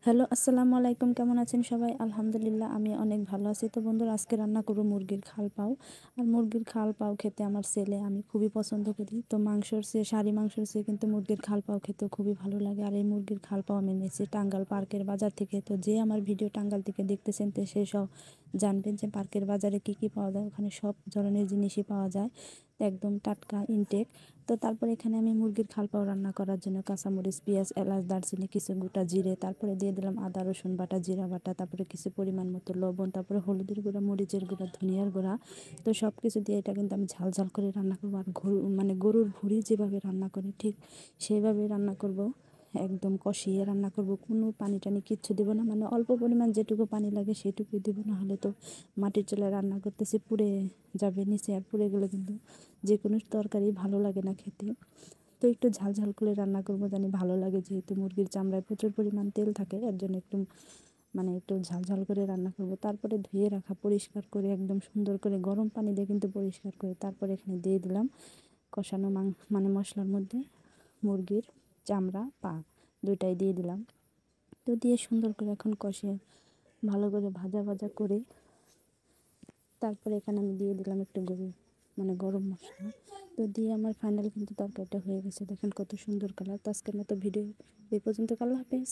Hello, আসসালামু আলাইকুম। কেমন আছেন সবাই? আলহামদুলিল্লাহ আমি অনেক ভালো আছি। তো বন্ধুরা, আজকে রান্না করব মুরগির খাল পাও। আর মুরগির খাল পাও খেতে আমার ছেলে আমি খুবই পছন্দ করি। তো মাংসর চেয়ে শাড়ি মাংসর চেয়ে কিন্তু মুরগির খাল পাও খেতে খুবই ভালো লাগে। আর এই মুরগির খাল পাও আমি নিয়েছি টাঙ্গাইল পার্কের বাজার থেকে। তো যে আমার ভিডিও টাঙ্গাইল থেকে দেখতেছেন তো সেই সব জানবেন যে পার্কের বাজারে কি কি পাওয়া যায়। ওখানে সব ধরনের জিনিসই পাওয়া যায়, একদম টাটকা ইনটেক। তো তারপর এখানে আমি মুরগির খাল পাও রান্না করার জন্য কাঁচামরিচ, পেঁয়াজ, এলাচ, দারচিনি, কিছু গোটা জিরে, তারপরে দিয়ে দিলাম আদা রসুন বাটা, জিরা বাটা, তারপরে কিছু পরিমাণ মতো লবণ, তারপরে হলুদের গুঁড়া, মরিচের গুঁড়া, ধনিয়ার গুঁড়া। তো সব কিছু দিয়ে এটা কিন্তু আমি ঝাল ঝাল করে রান্না করবো। আর গরুর ভুঁড়ি যেভাবে রান্না করে ঠিক সেইভাবে রান্না করব। একদম কষিয়ে রান্না করব, কোনো পানি টানি কিচ্ছু দেবো না, মানে অল্প পরিমাণ যেটুকু পানি লাগে সেটুকুই দেবো, না হলে তো মাটির চুলায় রান্না করতেছি পুড়ে যাবে নিচে, আর পুড়ে গেলে কিন্তু যে কোনো তরকারি ভালো লাগে না খেতে। তো একটু ঝাল ঝাল করে রান্না করবো জানি ভালো লাগে, যেহেতু মুরগির চামড়ায় প্রচুর পরিমাণ তেল থাকে, এর জন্য একটু একটু ঝাল ঝাল করে রান্না করব। তারপরে ধুয়ে রাখা পরিষ্কার করে একদম সুন্দর করে গরম পানি দিয়ে কিন্তু পরিষ্কার করে তারপরে এখানে দিয়ে দিলাম কষানো মশলার মধ্যে মুরগির চামড়া পা দুইটাই দিয়ে দিলাম। তো দিয়ে সুন্দর করে এখন কষিয়ে ভালো করে ভাজা ভাজা করে তারপরে এখানে আমি দিয়ে দিলাম একটু গরম মশলা। তো দিয়ে আমার ফাইনাল কিন্তু তরকারিটা হয়ে গেছে। দেখেন কত সুন্দর কালার। তো আজকের মতো ভিডিও এই পর্যন্ত। আল্লাহ হাফেজ।